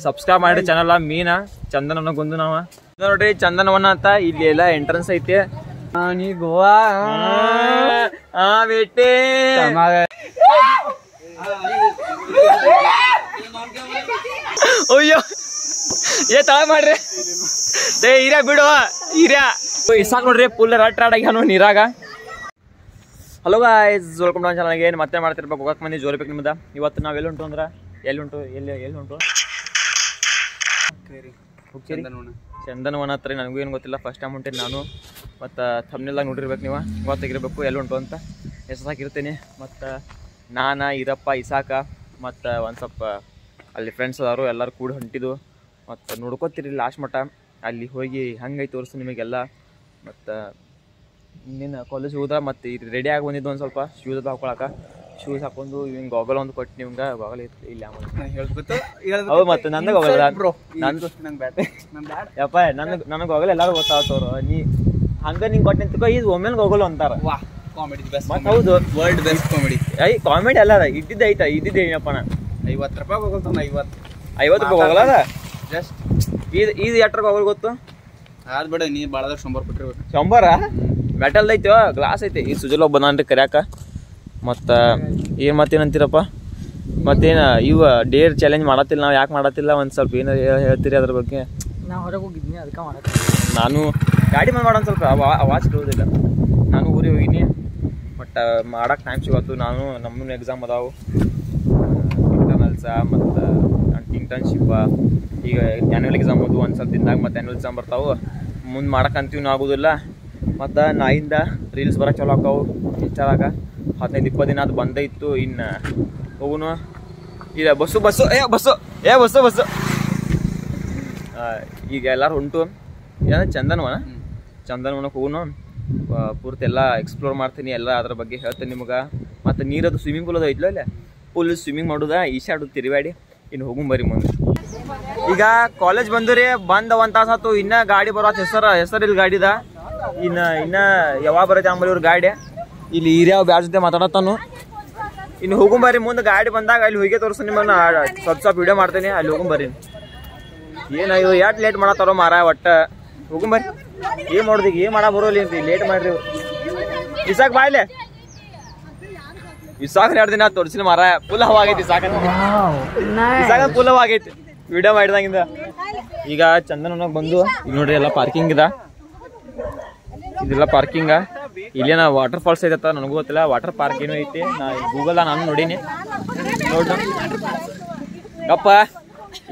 Subscribe ಮಾಡಿ channel ಮೀನಾ ಚಂದನವನ ಗೊಂದು ನಾವ ನೋಡ್ರಿ ಚಂದನವನ ಅಂತ ಇಲ್ಲಿ ಎಲ್ಲ ಎಂಟ್ರೆನ್ಸ್ ಐತಿ ನೀ ಗೋವಾ ಬೇಟೆ ಅಯ್ಯೋ ಏ ತಳ ಮಾಡ್ರಿ ಏ ಹಿರಿಯ ಬಿಡುವ ಹಿರಿಯ ಇಸಾಕ್ ನೋಡ್ರಿ ಫುಲ್ ರಟ್ ರಾಡಾಗ್ಯಾನು ನೀರಾಗ. ಹಲೋ ಗಾಯ್ಸ್, ವೆಲ್ಕಮ್ ಟು ಚಾನಲ್ಗೆ. ಏನು ಮತ್ತೆ ಮಾಡ್ತಿರ್ಬೇಕು ಹೋಗಕ್ಕೆ ಮಂದಿ ಜೋರಿ ಬೇಕು ನಿಮ್ದು. ಇವತ್ತು ನಾವು ಎಲ್ಲಿ ಉಂಟು ಅಂದ್ರೆ ಎಲ್ಲಿ ಉಂಟು ಚಂದನವನ ಹತ್ರ. ನನಗೂ ಏನು ಗೊತ್ತಿಲ್ಲ, ಫಸ್ಟ್ ಟೈಮ್ ಹೊಂಟೇನಿ ನಾನು. ಮತ್ತು ಥಂಬ್ನೇಲ್ ನೋಡಿರ್ಬೇಕು ನೀವು, ಗೊತ್ತಾಗಿರ್ಬೇಕು ಎಲ್ಲಿ ಉಂಟು ಅಂತ. ಹೆಸರಾಕಿರ್ತೀನಿ. ಮತ್ತು ನಾನು ಈರಪ್ಪ ಇಸಾಕ ಮತ್ತು ಒಂದು ಸ್ವಲ್ಪ ಅಲ್ಲಿ ಫ್ರೆಂಡ್ಸ್ ಅದಾರು, ಎಲ್ಲರೂ ಕೂಡ ಹೊಂಟಿದ್ದು. ಮತ್ತು ನೋಡ್ಕೋತೀರಿ ಲಾಸ್ಟ್ ಮಟ್ಟ ಅಲ್ಲಿ ಹೋಗಿ ಹಂಗೈತೆ ತೋರಿಸ್ತು ನಿಮಗೆಲ್ಲ. ಮತ್ತು ಇನ್ನೇನು ಕಾಲೇಜ್ ಹೋದ ಮತ್ತು ಇದು ರೆಡಿ ಆಗಿ ಬಂದಿದ್ದು ಒಂದು ಸ್ವಲ್ಪ ಶೂಸ್ ಅದು ಹಾಕೊಳಕ್ಕೆ. ಶೂಸ್ ಹಾಕೊಂಡು ಹಿಂಗೆ ಗಾಗಲ್ ಒಂದು ಕೊಟ್ಟು ನಿಮ್ಗೆ ಗಾಗಲ್ ಇತ್ತು ಇಲ್ಲಿ ಹೌದು. ಮತ್ತು ನಂದು ಗಾಗಲ್ ನಂದು ಯಪ್ಪ ನನಗೆ ಗಾಗಲ್ ಎಲ್ಲರೂ ಗೊತ್ತಾಗ್ತವ್ರು. ನೀ ಹಂಗೆ ನಿಂಗೆ ಕೊಟ್ಟು ನಿಂತ್ಕೊ ಇದು ಒಮ್ಮೆಲೆ ಗಾಗಲ್ ಅಂತಾರ. ಹೌದು, ವರ್ಲ್ಡ್ ಬೆಸ್ಟ್ ಕಾಮಿಡಿ. ಕಾಮಿಡಿ ಅಲ್ಲ ಇದ್ದಿದ್ದೆ ಏನಪ್ಪ ನಾ 50 ರೂಪಾಯಿ ಹೋಗಲ್ತಾನ. 50 ರೂಪಾಯಿ ಹೋಗಲ್ಲ ಜಸ್ಟ್. ಇದು ಎಟ್ರ ಗಾಗಲ್ ಗೊತ್ತು? ಅದು ಬೇಡ, ನೀ ಭಾಳ 100 ಕೊಟ್ಟಿರ್ಬೇಕು. 100 ಮೆಟಲ್ ಐತಿ, ಗ್ಲಾಸ್ ಐತಿ. ಈ ಸುಜಲ್ ಒಬ್ಬ ಬಂದಾನ್ರಿ ಕರ್ಯಾಕ. ಮತ್ತು ಏನು ಮತ್ತೇನಂತೀರಪ್ಪ, ಮತ್ತೇನು ಇವ ಡೇರ್ ಚಾಲೆಂಜ್ ಮಾಡತ್ತಿಲ್ಲ ನಾವು. ಯಾಕೆ ಮಾಡತ್ತಿಲ್ಲ ಒಂದು ಸ್ವಲ್ಪ ಏನು ಹೇಳ್ತೀರಿ ಅದ್ರ ಬಗ್ಗೆ? ನಾವು ಹೊರಗೆ ಹೋಗಿದ್ನಿ, ಅದಕ್ಕೆ ನಾನು ಗಾಡಿ ಮೇಲೆ ಮಾಡೋದು ಸ್ವಲ್ಪ ವಾಚ್ ಇರೋದಿಲ್ಲ. ನಾನು ಊರಿಗೆ ಹೋಗಿನಿ, ಬಟ್ ಮಾಡೋಕೆ ಟೈಮ್ ಸಿಗತ್ತು. ನಾನು ನಮ್ಮನ್ನು ಎಕ್ಸಾಮ್ ಅದಾವು, ಇಂಟರ್ನಲ್ಸ ಮತ್ತು ಇಂಟರ್ನ್ಶಿಪ್ಪ. ಈಗ ಆ್ಯನ್ಯುವಲ್ ಎಕ್ಸಾಮ್ ಓದು ಒಂದು ಸ್ವಲ್ಪ ದಿನದಾಗ, ಮತ್ತು ಆ್ಯನ್ಯುವಲ್ ಎಕ್ಸಾಮ್ ಬರ್ತಾವೆ. ಮುಂದೆ ಮಾಡೋಕ್ಕಂತೀವಿ ಆಗೋದಿಲ್ಲ. ಮತ್ತು ನಾಯಿಂದ ರೀಲ್ಸ್ ಬರೋಕ್ಕೆ ಚಲೋ ಆಕಾವು ಇನ್ಸ್ಟಾದಾಗ. 15-20 ದಿನ ಅದು ಬಂದೇ ಇತ್ತು. ಇನ್ನು ಹೋಗುನು ಈಗ ಬಸ್ಸು ಈಗ ಎಲ್ಲರೂ ಉಂಟು. ಏನಂದ್ರೆ ಚಂದನವನಕ್ಕೆ ಹೋಗುನು. ಪೂರ್ತಿ ಎಲ್ಲ ಎಕ್ಸ್ಪ್ಲೋರ್ ಮಾಡ್ತೀನಿ, ಎಲ್ಲ ಅದ್ರ ಬಗ್ಗೆ ಹೇಳ್ತೀನಿ ನಿಮ್ಗೆ. ಮತ್ತು ನೀರದು ಸ್ವಿಮ್ಮಿಂಗ್ ಪೂಲ್ ಅದು ಐತ್ಲೋ ಇಲ್ಲ, ಫುಲ್ ಸ್ವಿಮ್ಮಿಂಗ್ ಮಾಡೋದ, ಈಶಾಡೋದು ತಿರುಗಾಡಿ. ಇನ್ನು ಹೋಗುಂಬರಿ ಮುಂದೆ. ಈಗ ಕಾಲೇಜ್ ಬಂದ್ರಿ, ಬಂದ 1 ತಾಸು ಆಯ್ತು. ಇನ್ನೂ ಗಾಡಿ ಬರೋದು ಹೆಸರಿಲ್ಲ ಗಾಡಿದ. ಇನ್ನು ಯಾವಾಗ ಬರುತ್ತೆ ಅಂಬಲ್ಲಿ ಇವ್ರ ಗಾಡಿ. ಇಲ್ಲಿ ಹಿರಿಯ ಬ್ಯಾಡ ಜೊತೆ ಮಾತಾಡತ್ತಾನು. ಇನ್ನು ಹೋಗುಂಬರಿ ಮುಂದೆ. ಗಾಡಿ ಬಂದಾಗ ಅಲ್ಲಿ ಹೋಗಿ ತೋರಿಸ್ ನಿಮ್ಮನ್ನ ಸ್ವಲ್ಪ ವಿಡಿಯೋ ಮಾಡ್ತೀನಿ. ಅಲ್ಲಿ ಹೋಗುಂಬರಿ. ಏನಾಯ್ತು ಯಾಟ್ ಲೇಟ್ ಮಾಡತ್ತಾರೋ ಮಾರ ಒಟ್ಟ. ಹೋಗುಂಬರಿ. ಏನು ಮಾಡೋದು ಈಗ, ಏನು ಮಾಡೋ ಬರೋಲ್ಲ ಅಂತ ಲೇಟ್ ಮಾಡ್ರಿ. ಇಸಾಕ್ ಬಾಯ್ಲೆ ಇಸಾಕ್ 2 ದಿನ ತೋರಿಸಿಲ್ಲ ಮಾರ. ಫುಲ್ ಹವಾಗೈತಿ ಇಸಾಕ ಫುಲ್ ಹವಾಗೈತಿ ವಿಡಿಯೋ ಮಾಡಿದಂಗಿಂದ. ಈಗ ಚಂದನವನಾಗ ಬಂದು ಈಗ ನೋಡ್ರಿ ಎಲ್ಲ ಪಾರ್ಕಿಂಗ್ ಇದ. ಇದೆಲ್ಲ ಪಾರ್ಕಿಂಗ. ಇಲ್ಲೇನ ವಾಟರ್ ಫಾಲ್ಸ್ ಐತತ್ತ, ನನಗೂ ಗೊತ್ತಿಲ್ಲ. ವಾಟರ್ ಪಾರ್ಕ್ ಏನೋ ಐತಿ, ನಾ ಗೂಗಲ್ ನಾನು ನೋಡೀನಿ. ನೋಡ್ರಿ ಅಪ್ಪ,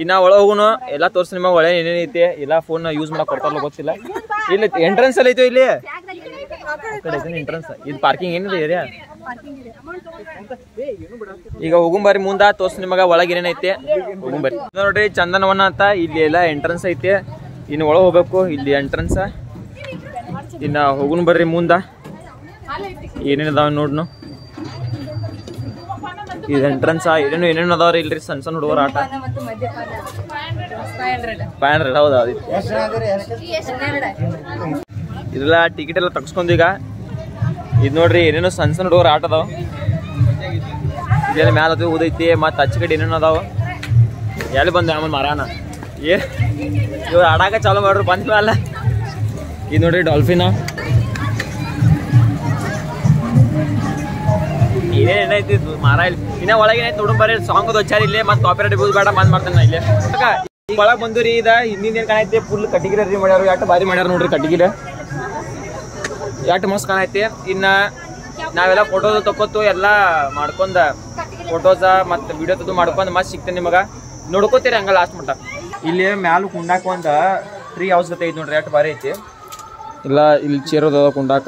ಇನ್ನ ಒಳಗೆ ಹೋಗುನು. ಎಲ್ಲ ತೋರಿಸಿ ನಿಮಗೆ ಒಳ್ಳೆ ಏನೇನೈತಿ. ಎಲ್ಲ ಫೋನ್ ಯೂಸ್ ಮಾಡಕ್ಕೆ ಕೊಡ್ತಾರಲ್ಲ ಗೊತ್ತಿಲ್ಲ. ಇಲ್ಲಿ ಎಂಟ್ರೆನ್ಸ್ ಅಲ್ಲಿ ಐತಿ. ಇಲ್ಲಿ ಎಂಟ್ರೆನ್ಸ್ ಇದು ಪಾರ್ಕಿಂಗ್ ಏನಿದೆ ಏರಿಯಾ. ಈಗ ಹೋಗುಂಬರಿ ಮುಂದೆ ತೋರಿಸಿ ನಿಮಗೆ ಒಳಗೆ ಏನೇನೈತಿ. ಹೋಗುಂಬರಿ. ನೋಡ್ರಿ ಚಂದನವನ ಅಂತ ಇಲ್ಲಿ ಎಲ್ಲ ಎಂಟ್ರೆನ್ಸ್ ಐತಿ. ಇನ್ನು ಒಳಗೆ ಹೋಗ್ಬೇಕು. ಇಲ್ಲಿ ಎಂಟ್ರೆನ್ಸ್. ಇನ್ನು ಹೋಗುನ್ ಬರ್ರಿ ಮುಂದೆ ಏನೇನದಾವ ನೋಡ್ನು. ಇದು ಎಂಟ್ರೆನ್ಸ್. ಏನೇನು ಅದಾವ್ರಿ ಇಲ್ರಿ. ಸಣ್ಣ ಹುಡುಗರ ಆಟ. 500 ಹೌದಾ? ಇದೆಲ್ಲ ಟಿಕೆಟ್ ಎಲ್ಲ ತಗ್ಸ್ಕೊಂಡೀಗ. ಇದು ನೋಡ್ರಿ ಏನೇನೋ ಸಣ್ಣ ಹುಡುಗರ ಆಟ ಅದಾವ. ಇಲ್ಲೆಲ್ಲ ಮ್ಯಾಲ ಅದು ಓದೈತಿ. ಮತ್ತು ಅಚ್ಚ ಕಡೆ ಏನೇನು ಅದಾವ. ಎಲ್ಲಿ ಬಂದೆ ಆಮೇಲೆ ಮರಾನ ಇವ್ರು ಆಡಾಕ ಚಾಲು ಮಾಡ್ರು ಬಂದ ಮ್ಯಾಲ. ಇದು ನೋಡ್ರಿ ಡಾಲ್ಫಿನ. ಏನೇನೈತಿ ಮಾರ. ಇಲ್ಲಿ ಇನ್ನ ಒಳಗೆ ಏನೈತಿ ನೋಡ್ ಬರ್ರಿ. ಸಾಂಗ್ ಅದು ಹಚ್ಚಾರ ಇಲ್ಲೇ. ಮತ್ತು ಕಾಪಿರೈಟ್ ಯೂಸ್ ಬೇಡ ಬಂದ್ ಮಾಡ್ತಾನೆ ನಾ ಇಲ್ಲೇ. ಒಳಗೆ ಬಂದ್ರಿ. ಇದ ಹಿಂದಿನ ಏನ್ ಕಾಣೈತಿ, ಫುಲ್ ಕಟ್ಟಿಗಿರ ರೆಡಿ ಮಾಡ್ಯಾರ. ಎಷ್ಟು ಬಾರಿ ಮಾಡ್ಯಾರ ನೋಡ್ರಿ ಕಟ್ಟಿಗಿರ. ಎಷ್ಟು ಮಸ್ತ್ ಕಾಣೈತಿ. ಇನ್ನ ನಾವೆಲ್ಲ ಫೋಟೋಸ್ ತಕ್ಕೊತು ಎಲ್ಲ ಮಾಡ್ಕೊಂಡ ಫೋಟೋಸ ಮತ್ತು ವಿಡಿಯೋ ತದ್ದು ಮಾಡ್ಕೊಂಡು ಮಸ್ತ್ ಸಿಗ್ತೇನೆ ನಿಮಗೆ. ನೋಡ್ಕೋತೀರಿ ಹಂಗ ಲಾಸ್ಟ್ ಮಟ್ಟ. ಇಲ್ಲಿ ಮ್ಯಾಲ ಕುಂಡಾಕ ಒಂದು 3 ಹೌಸ್ ಗತೆ ಐತಿ ನೋಡ್ರಿ. ಎಷ್ಟು ಬಾರಿ ಐತಿ. ಇಲ್ಲ ಇಲ್ಲಿ ಚೇರ್ ಅದ ಕುಂಡಾಕ.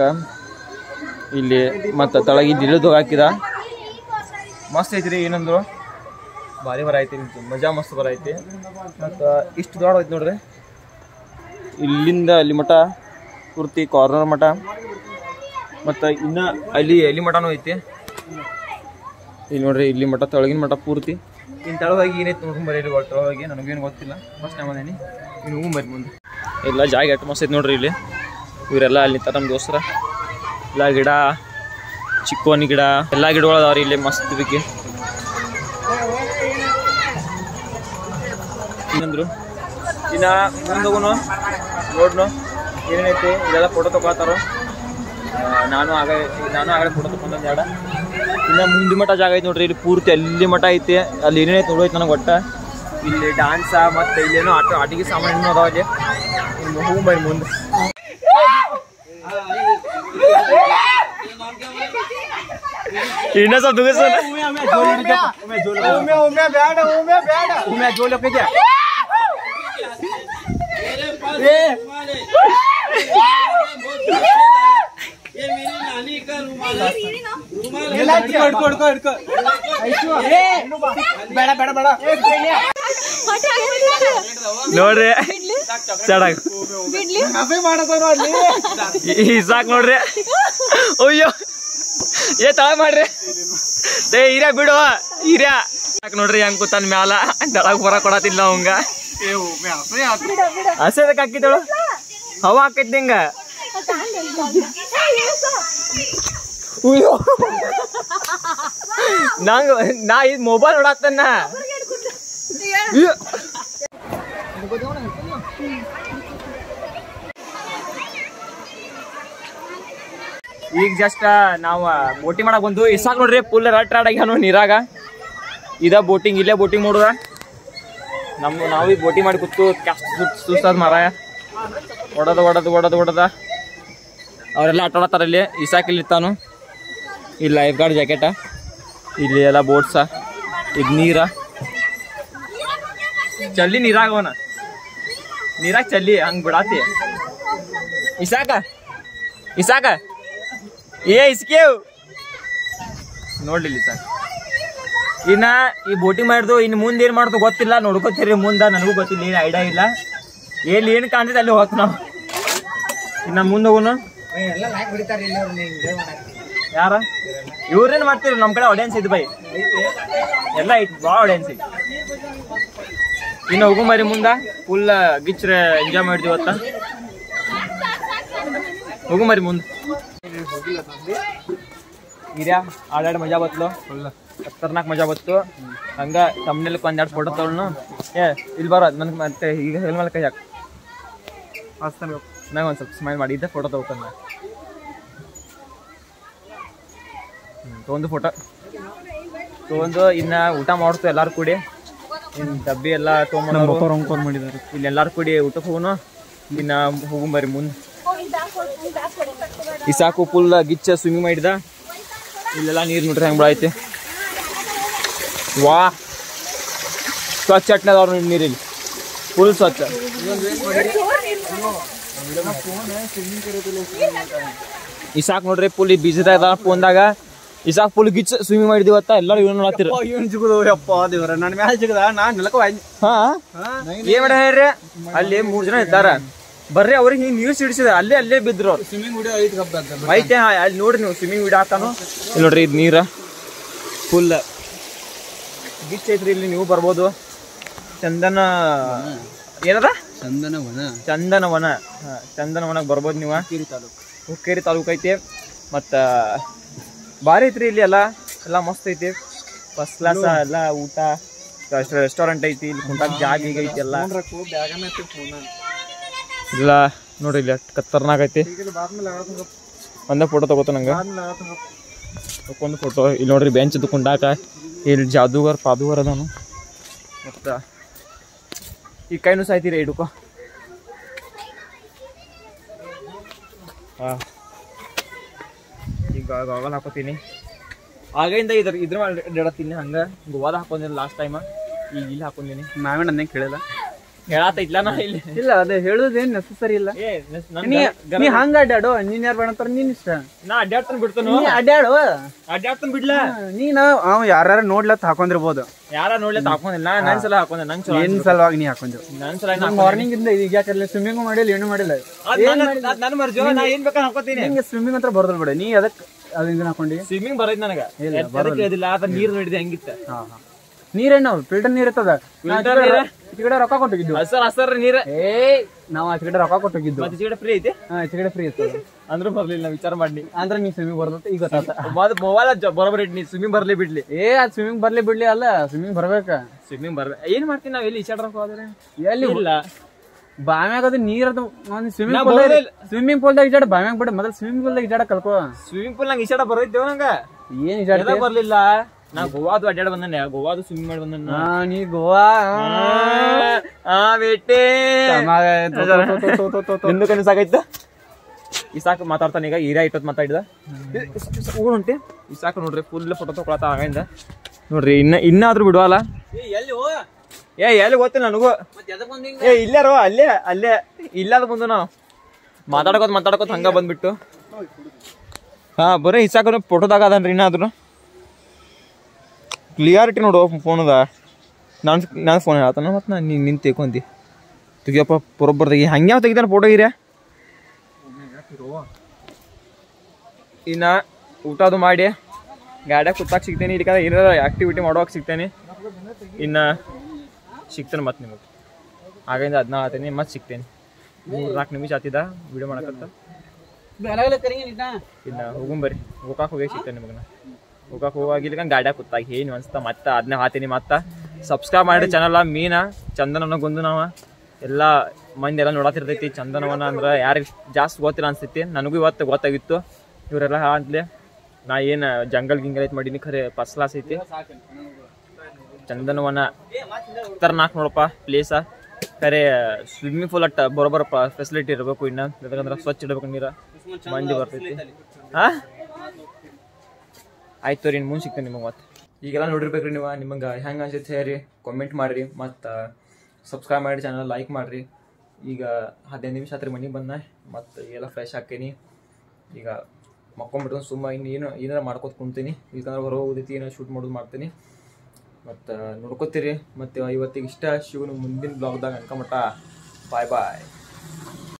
ಇಲ್ಲಿ ಮತ್ತು ತಳಗಿ ಇಳಿದು ಹಾಕಿದ ಮಸ್ತ್ ಐತ್ರಿ. ಏನಂದ್ರು ಭಾರಿ ಬರೈತಿ, ಮಜಾ ಮಸ್ತ್ ಬರೈತಿ. ಮತ್ತು ಇಷ್ಟು ದೊಡ್ಡ ಐತಿ ನೋಡ್ರಿ. ಇಲ್ಲಿಂದ ಅಲ್ಲಿ ಮಠ ಪೂರ್ತಿ ಕಾರ್ನರ್ ಮಠ. ಮತ್ತು ಇನ್ನು ಅಲ್ಲಿ ಮಠನೂ ಐತಿ. ಇಲ್ಲಿ ನೋಡ್ರಿ ಇಲ್ಲಿ ಮಠ, ತಳಗಿನ ಮಠ ಪೂರ್ತಿ. ಇನ್ನು ತಳವಾಗಿ ಏನೈತಿ ನೋಡ್ಕೊಂಬರಿ. ಇಲ್ಲಿ ಒಳಗೆ ನನಗೇನು ಗೊತ್ತಿಲ್ಲ, ಫಸ್ಟ್ ಟೈಮ್ ಬಂದೇನಿ. ಇನ್ನು ಹೋಗ್ಬರಿ ಮುಂದೆ. ಎಲ್ಲ ಜಾಗ ಎಷ್ಟು ಮಸ್ತ್ ಐತಿ ನೋಡ್ರಿ. ಇಲ್ಲಿ ಇವರೆಲ್ಲ ಅಲ್ಲಿ ನಿಂತಾರ ನಮ್ಮ ದೋಸ್ತರ. ಎಲ್ಲ ಗಿಡ, ಚಿಕ್ಕೋನಿ ಗಿಡ, ಎಲ್ಲ ಗಿಡಗಳು ಅದಾವ್ರಿ ಇಲ್ಲಿ ಮಸ್ತ್ ಬಿಕ್ಕಿ. ಇನ್ನಂದ್ರು ಇನ್ನ ಮುಂದೋಗುನು ನೋಡ್ನು ಏನೇನೈತಿ ಇದೆಲ್ಲ ಫೋಟೋ ತಗೋತಾರ. ನಾನು ಆಗಲೇ ಫೋಟೋ ತಗೊಂಡ್ ಜಾಗ ಇನ್ನ ಮುಂದೆ ಮಠ ಜಾಗ ಐತಿ ನೋಡ್ರಿ. ಇಲ್ಲಿ ಪೂರ್ತಿ ಅಲ್ಲಿ ಮಠ ಐತಿ. ಅಲ್ಲಿ ಏನೇನೈತಿ ನೋಡೋಯ್ತು ನನಗೆ ಒಟ್ಟ. ಇಲ್ಲಿ ಡಾನ್ಸ ಮತ್ತೆ ಇಲ್ಲೇನೋ ಆಟಿಗೆ ಸಾಮಾನು ಅದಾವ. ಅಲ್ಲಿ ಹೂ ಬೈ ಮುಂದೆ ಇನ್ನ ಸ್ವಲ್ಪ ದುಗಸ ನೋಡ್ರಿ ಸಾಕ್ ನೋಡ್ರಿ. ಅಯ್ಯೋ ಏ ತಳ ಮಾಡ್ರಿ ಹಿರಿಯ ಬಿಡುವ ಹಿರಿಯ ಸಾಕ್ ನೋಡ್ರಿ ಹೆಂಗ್ ಕೂತಾನ ಮ್ಯಾಲ ತಳಗ್ ಬರ ಕೊಡತಿಲ್ಲ ಅವಂಗ. ಹಸದಕ್ ಹಾಕಿದಳು ಹವಾ ಹಾಕೈತಿ ನಿಂಗ. ನಾ ಇದು ಮೊಬೈಲ್ ನೋಡಾಕ್ತಾನ. ಈಗ ಜಸ್ಟ್ ನಾವು ಬೋಟಿಂಗ್ ಮಾಡಕ್ ಬಂದು ಇಸಾಕ್ ನೋಡ್ರಿ ಫುಲ್ ರಟ್ ಆಗ್ಯಾನು ನೀರಾಗ. ಇದ ಬೋಟಿಂಗ್ ಇಲ್ಲೇ ಬೋಟಿಂಗ್ ಮಾಡುದ ನಾವು ಈಗ ಬೋಟಿಂಗ್ ಮಾಡಿ ಕೂತು ಸುಸ್ತಾದ ಮಾರಾಯ. ಹೊಡದ ಅವರೆಲ್ಲ ಆಟ ಆಡತ್ತಾರ. ಇಲ್ಲಿ ಇಸಾಕ್ ಇಲ್ಲಿ ಇರ್ತಾನು. ಇಲ್ಲಿ ಲೈಫ್ ಗಾರ್ಡ್ ಜಾಕೆಟ, ಇಲ್ಲಿ ಎಲ್ಲ ಬೋಟ್ಸ, ಇದು ನೀರ ಚಲ್ಲಿ ನೀರಾಗವನ ನೀರಾಗ ಚಲ್ಲಿ ಹಂಗ್ ಬಿಡಾತಿ. ಇಸಾಕ ಏ ಇಸ್ಕೇವ್ ನೋಡ್ಲಿಲ್ಲ ಸರ್. ಇನ್ನ ಈ ಬೋಟಿಂಗ್ ಮಾಡಿದ್ದು ಇನ್ನು ಮುಂದೆ ಏನ್ ಮಾಡ್ದು ಗೊತ್ತಿಲ್ಲ. ನೋಡ್ಕೋತೀರಿ ಮುಂದ, ನನಗೂ ಗೊತ್ತಿಲ್ಲ, ಏನು ಐಡಿಯಾ ಇಲ್ಲ. ಎಲ್ಲಿ ಏನ್ ಕಾಣ್ತೈತೆ ಅಲ್ಲಿ ಹೋಗ್ತ ನಾವು. ಇನ್ನ ಮುಂದೆ ಹೋಗುನು. ಯಾರ ಇವ್ರೇನ್ ಮಾಡ್ತೀರಿ? ನಮ್ ಕಡೆ ಆಡಿಯನ್ಸ್ ಐತಿ ಬೈ, ಎಲ್ಲ ಐತಿ, ಭಾಳ ಆಡಿಯನ್ಸ್ ಐತಿ. ಇನ್ನು ಹೋಗುಂಬರಿ ಮುಂದ ಫುಲ್ ಗಿಚ್ರೆ ಎಂಜಾಯ್ ಮಾಡಿದಿವತ್ತ. ಹೋಗುಂಬರಿ ಮುಂದೆ ಹಿರಿಯ ಆಡಾಡಿ ಮಜಾ ಬತ್ಲು, ಖತರ್ನಾಕ್ ಮಜಾ ಬತ್ತು. ಹಂಗ ತಮ್ಮನೆಲ್ ಒಂದೆರಡು ಫೋಟೋ ತಗೊಳ್ನು. ಇಲ್ಲಿ ಬರೋ ನನ್ಗೆ ಮತ್ತೆ ಈಗ ಹೆಲ್ಮೇಲೆ ಕೈ ಹಾಕ ನಂಗೆ ಒಂದು ಸ್ವಲ್ಪ ಸ್ಮೈಲ್ ಮಾಡಿದ್ದೆ ಫೋಟೋ ತಗೋತಾನ. ತೊಗೊಂಡು ಫೋಟೋ ತೊಗೊಂಡು ಇನ್ನ ಊಟ ಮಾಡ್ತು ಎಲ್ಲಾರು ಕೂಡಿ. ಇನ್ನು ಡಬ್ಬಿ ಎಲ್ಲ ತೊಗೊಂಡು ಮಾಡಿದಾರೆ. ಇಲ್ಲಿ ಎಲ್ಲಾರು ಕೂಡಿ ಊಟಕ್ಕೆ ಹೋಗುನು. ಇನ್ನ ಹೋಗುಂಬರಿ ಮುಂದೆ. ಇಸಾಕು ಫುಲ್ ಗಿಚ್ಚ ಸ್ವಿಮ್ಮಿಂಗ್ ಮಾಡಿದ. ಇಲ್ಲೆಲ್ಲ ನೀರು ನೋಡ್ರಿ ಹೆಂಗೆ ಬಿಡೈತಿ. ವಾ ಸ್ವಚ್ಛ ಚಟ್ನಿ ಅದಾವ್ರ ನೀರಿಲ್ಲಿ ಫುಲ್ ಸ್ವಚ್ಛ. ಇಸಾಕ್ ನೋಡ್ರಿ ಫುಲ್ ಈ ಬೀಜದಾಗ ಫೋನ್ದಾಗ. ಇಸಾಕ್ ಫುಲ್ ಗಿಚ್ಚ ಸ್ವಿಮ್ಮಿಂಗ್ ಮಾಡಿದಿವತ್ತ. ಎಲ್ಲರೂ ಇವನು ನೋಡತ್ತೀರ. ಹಾ ಏನ್ ಮಾಡ ಹೇಳ್ರಿ, ಅಲ್ಲಿ 3 ಜನ ಇದ್ದಾರ. ಬರ್ರಿ ಅವ್ರಿಗೆ ಹಿಂಗ್ ನೀರು ಸಿಡಿಸಿದ ಅಲ್ಲೇ ಬಿದ್ರು ಅವ್ರು. ಐತೆ ಅಲ್ಲಿ ನೋಡ್ರಿ ನೀವು ಸ್ವಿಮ್ಮಿಂಗ್ ವಿಡಿಯೋ ಹಾಕಾನು. ಇಲ್ಲಿ ನೋಡ್ರಿ ಇದು ನೀರ ಫುಲ್ ಗಿಚ್ ಐತ್ರಿ. ಇಲ್ಲಿ ನೀವು ಬರ್ಬೋದು. ಚಂದನ ಏನದ ಚಂದನವನ ಚಂದನವನಕ್ಕೆ ಬರ್ಬೋದು ನೀವು. ಹುಕ್ಕೇರಿ ತಾಲೂಕು ಐತಿ. ಮತ್ತು ಭಾರಿ ಐತ್ರಿ ಇಲ್ಲಿ ಎಲ್ಲ ಮಸ್ತ್ ಐತಿ. ಫಸ್ಟ್ ಕ್ಲಾಸ್ ಎಲ್ಲ ಊಟ ರೆಸ್ಟೋರೆಂಟ್ ಐತಿ. ಇಲ್ಲಿ ಕುಂಟಾಕ್ ಜಾಗ ಈಗ ಐತಿ ಎಲ್ಲ. ಇಲ್ಲ ನೋಡ್ರಿ ಇಲ್ಲಿ ಖತರ್ನಾಕ್ ಐತಿ. ಒಂದೇ ಫೋಟೋ ತಗೋತ ನಂಗೆ ತಗೊಂಡು ಫೋಟೋ. ಇಲ್ಲಿ ನೋಡ್ರಿ ಬೆಂಚ್ ಕುಂಟಾಕ. ಇಲ್ಲಿ ಜಾದೂಗರ್ ಪಾದೂಗರ್ ಅದಾನು. ಮತ್ತು ಈ ಕೈನು ಸಾಯ್ತೀರಿ ಹಿಡ್ಕೊ. ಹಾಂ ಈಗ ಗಾಗಲ್ ಹಾಕೋತೀನಿ. ಆಗಿಂದ ಇದ್ರ ಅಡ್ಡಾಡತ್ತೀನಿ. ಹಂಗೆ ಗೋವಾದ ಹಾಕೊಂಡಿನಿ ಲಾಸ್ಟ್ ಟೈಮ್. ಈಗ ಇಲ್ಲಿ ಹಾಕೊಂಡಿನಿ. ನಾವೇ ನನ್ನೇನು ಕೇಳಿಲ್ಲ ಹೇಳತ್ತೈತ್ಲ ನಾ ಇಲ್ಲಿ. ಇಲ್ಲ ಅದೇ ಹೇಳೋದೇನು ನೆಸಸರಿ ಇಲ್ಲ. ನೀ ಹಂಗ ಅಡ್ಡಾಡು. ನೀನ್ ಯಾರು ಬೇಡಂತಾರ ನಿನ್ ಇಷ್ಟ. ನಾ ಅಡ್ಡಾಡ್ತಾನ ಬಿಡ್ತಾನು. ಅಡ್ಡಾಡ್ತಾನ ಬಿಡ್ಲ. ನೀನು ಅವ್ ಯಾರು ನೋಡ್ಲತ್ ಹಾಕೊಂಡಿರ್ಬೋದು. ಯಾರ ನೋಡ್ಲತ್ ಹಾಕೊಂಡಿಲ್ಲ. ನನ್ ಸಲ ಹಾಕೊಂಡೆ. ನಂಗೆ ಏನ್ ಸಲುವಾಗಿ ನೀ ಹಾಕೊಂಡೆ. ನನ್ ಸಲ ಮಾರ್ನಿಂಗ್ ಇಂದ ಈಗ ಯಾಕಲ್ಲ ಸ್ವಿಮ್ಮಿಂಗ್ ಮಾಡಿಲ್ಲ, ಏನು ಮಾಡಿಲ್ಲ. ನನ್ ಮರ್ಜಿ, ನಾ ಏನ್ ಬೇಕಾ ಹಾಕೋತೀನಿ. ನಿಂಗೆ ಸ್ವಿಮ್ಮಿಂಗ್ ಅಂತ ಬರೋದಲ್ ಬಿಡ. ನೀ ಅದಕ್ಕೆ ಅದನ್ನ ಹಾಕೊಂಡಿ. ಸ್ವಿಮ್ಮಿಂಗ್ ಬರೋದ್ ನನಗೆ ಕೇಳಿದಿಲ್ಲ. ಅದ ನೀರ್ ನೋಡಿದೆ ಹೆಂಗಿತ್ತ. ನೀರೇನು ಫಿಲ್ಟರ್ ನೀರ್ ಇರ್ತದ. ಈಚೆ ಕಡೆ ರೊಕ್ಕ ಕೊಟ್ಟೋಗಿದ್ದು ಹಸರ್ ನೀರ್ ಏ ನಾವ್ ಆಚೆ ಕಡೆ ರೊಕ್ಕ ಕೊಟ್ಟೋಗಿದ್ದು ಮತ್ತೆ ಈ ಕಡೆ ಫ್ರೀ ಐತಿ ಆಚೆ ಕಡೆ ಫ್ರೀ ಇತ್ತು ಅಂದ್ರೂ ಬರ್ಲಿಲ್ಲ ನಾ ವಿಚಾರ ಮಾಡಿ ಅಂದ್ರೆ ನೀ ಸ್ವಿಮ್ಮಿಂಗ್ ಬರ್ತೈತೆ ಈಗ ಗೊತ್ತಾತ ಮೊಬೈಲ್ ಬರೋಬರ್ ಇಟ್ಟು ನೀ ಸ್ವಿಮ್ಮಿಂಗ್ ಬರ್ಲಿ ಬಿಡ್ಲಿ ಏ ಅದ್ ಸ್ವಿಮ್ಮಿಂಗ್ ಬರ್ಲಿ ಬಿಡ್ಲಿ ಅಲ್ಲ ಸ್ವಿಮ್ಮಿಂಗ್ ಬರ್ಬೇಕ ಸ್ವಿಮ್ಮಿಂಗ್ ಬರ್ಬೇಕು ಏನ್ ಮಾಡ್ತೀನಿ ನಾವ್ ಎಲ್ಲಿ ಈಚಾಡ್ರಕ್ ಹೋದ್ರೆ ಎಲ್ಲಿ ಇಲ್ಲ ಬಾಮ್ಯಾಗ ಅದು ನೀರದು ಸ್ವಿಮ್ಮಿಂಗ್ ನಾ ಪೂಲ್ ಬರೋದಿಲ್ಲ. ಸ್ವಿಮ್ಮಿಂಗ್ ಪೂಲ್ದಾಗ ಇಜಾಡ ಬಾಮ್ಯಾಗ ಬಿಡ ಮೊದಲು ಸ್ವಿಮ್ಮಿಂಗ್ ಪೂಲ್ದಾಗ ಇಜಾಡ ಕಲ್ಕೋ ಸ್ವಿಮ್ಮಿಂಗ್ ಪೂಲ್ ನಂಗೆ ಈಚಾಡ ಬರೋಯ್ತೇವ ನಂಗ ಏನ್ ಇಜಾಡ ಎದಕ್ ಬರ್ಲಿಲ್ಲ ನಾ ಗೋವಾದು ಅಡ್ಡಾಡ ಬಂದನೆ ಗೋವಾದು ಸ್ವಿಮ್ಮಿಂಗ್ ಮಾಡಿ ಬಂದನ ನೀ ಗೋವಾ ಬೇಟೆ ನಿಂದು ಕಣ್ಣು ಸಾಕಾಯ್ತು ಈ ಸಾಕು ಮಾತಾಡ್ತಾನ ಈಗ ಹೀರಾ ಇಟ್ಟೊತ್ ಮಾತಾಡಿದ ಉಂಟೆ ಈ ಸಾಕು ನೋಡ್ರಿ ಫುಲ್ ಫೋಟೋ ತಗೊಳತ್ತ ಆಗಿಂದ ನೋಡ್ರಿ ಇನ್ನಾದ್ರೂ ಬಿಡುವಲ್ಲ ಎಲ್ಲಿ ಗೊತ್ತಿಲ್ಲ ನನಗೂ ಇಲ್ಲಾರೋ ಅಲ್ಲೇ ಇಲ್ಲಾದ ಬಂದು ನಾವು ಮಾತಾಡ್ಕೋತ ಹಂಗ ಬಂದ್ಬಿಟ್ಟು ಹಾ ಬರೀ ಇಸಾಕ ಫೋಟೋದಾಗ ಅದನ್ರಿ ಇನ್ನಾದ್ರು ಕ್ಲಿಯಾರಿಟಿ ನೋಡು ಫೋನದ ನಾನು ಫೋನ್ ಹೇಳ್ತಾನ ಮತ್ತು ನಾನು ನಿಂತು ತೆಕೊಂತಿ ತೆಗಿಯಪ್ಪ ಬರೋಬ್ಬರ ತೆಗಿ ಹಂಗೆ ಯಾವ ತೆಗಿತಾನೆ ಫೋಟೋ ಇರ್ಯಾ ಇನ್ನ ಊಟ ಅದು ಮಾಡಿ ಗಾಡ್ಯಾಗ ಕುತ್ತಾಗ ಸಿಗ್ತೇನೆ ಇದಕ್ಕೆ ಏನಾರ ಆಕ್ಟಿವಿಟಿ ಮಾಡೋಕೆ ಸಿಗ್ತೇನೆ ಇನ್ನು ಸಿಗ್ತೇನೆ ಮತ್ತೆ ನಿಮಗೆ ಆಗಿಂದ ಅದನ್ನ ಆತೇನೆ ಮತ್ತೆ ಸಿಗ್ತೇನೆ 3-4 ನಿಮಿಷ ಆತಿದ ವಿಡಿಯೋ ಮಾಡಕತ್ತ ಇನ್ನು ಹೋಗುಂಬರಿ ಹೋಗಾಕ ಹೋಗಿ ಸಿಗ್ತೇನೆ ನಿಮಗನ ಹೋಗಾಕ ಹೋಗಿಲ್ಲ ಗಾಡ್ಯಾಗ ಕುತ್ತಾಗ ಏನು ಅನ್ಸ್ತಾ ಮತ್ತೆ ಅದನ್ನ ಹಾತೀನಿ ಮತ್ತೆ ಸಬ್ಸ್ಕ್ರೈಬ್ ಮಾಡಿ ಚಾನಲ್ ಮೀನ ಚಂದನವನ್ನ ಗೊಂದು ನಾವು ಎಲ್ಲ ಮಂದಿ ಎಲ್ಲ ನೋಡತ್ತಿರ್ತೈತಿ ಚಂದನವನ ಅಂದ್ರೆ ಯಾರಿಗೆ ಜಾಸ್ತಿ ಗೊತ್ತಿಲ್ಲ ಅನ್ಸ್ತೈತಿ ನನಗೂ ಇವತ್ತು ಗೊತ್ತಾಗಿತ್ತು ಇವರೆಲ್ಲ ಅಂತಲೇ ನಾ ಏನು ಜಂಗಲ್ ಗಿಂಗಲ್ ಐತಿ ಮಾಡೀನಿ ಖರೆ ಫಸ್ಟ್ ಕ್ಲಾಸ್ ಐತಿ ಚಂದನವನ ಖತರ್ನಾಕ್ ನೋಡಪ್ಪ ಪ್ಲೇಸ ಖರೆ ಸ್ವಿಮ್ಮಿಂಗ್ ಪೂಲ್ ಅಟ್ಟ ಬರೋಬ್ಬರ ಫೆಸಿಲಿಟಿ ಇರಬೇಕು ಇನ್ನು ಯಾಕಂದ್ರೆ ಸ್ವಚ್ಛ ಇಡಬೇಕು ನೀರು ಮಂದಿ ಬರ್ತೈತಿ ಹಾಂ ಆಯ್ತು ರೀ ಮುಂದೆ ಸಿಗ್ತೇನೆ ನಿಮಗೆ ಮತ್ತೆ ಈಗೆಲ್ಲ ನೋಡಿರ್ಬೇಕ್ರಿ ನೀವು ನಿಮಗೆ ಹೆಂಗೆ ಅನ್ಸುತ್ತೆ ಹೇಳಿ ಕಾಮೆಂಟ್ ಮಾಡಿರಿ ಮತ್ತು ಸಬ್ಸ್ಕ್ರೈಬ್ ಮಾಡಿ ಚಾನಲ್ ಲೈಕ್ ಮಾಡಿರಿ ಈಗ 15 ನಿಮಿಷ ಆತ್ರಿ ಮನೆಗೆ ಬಂದ ಮತ್ತು ಎಲ್ಲ ಫ್ರೆಶ್ ಹಾಕೀನಿ ಈಗ ಮಕ್ಕೊಂಬಿಟ್ಟು ಸುಮ್ಮ ಇನ್ನು ಏನಾರ ಮಾಡ್ಕೊತ ಕುಂತೀನಿ ಇಲ್ಕಂದ್ರೆ ಹೊರ ಹೋಗೋದೈತಿ ಏನೋ ಶೂಟ್ ಮಾಡೋದು ಮಾಡ್ತೀನಿ ಮತ್ತು ನೋಡ್ಕೋತೀರಿ ಮತ್ತು ಇವತ್ತಿಗೆ ಇಷ್ಟ ಶಿವನು ಮುಂದಿನ ಬ್ಲಾಗ್ದಾಗ ಅನ್ಕೊಂಬಿಟ್ಟ ಬಾಯ್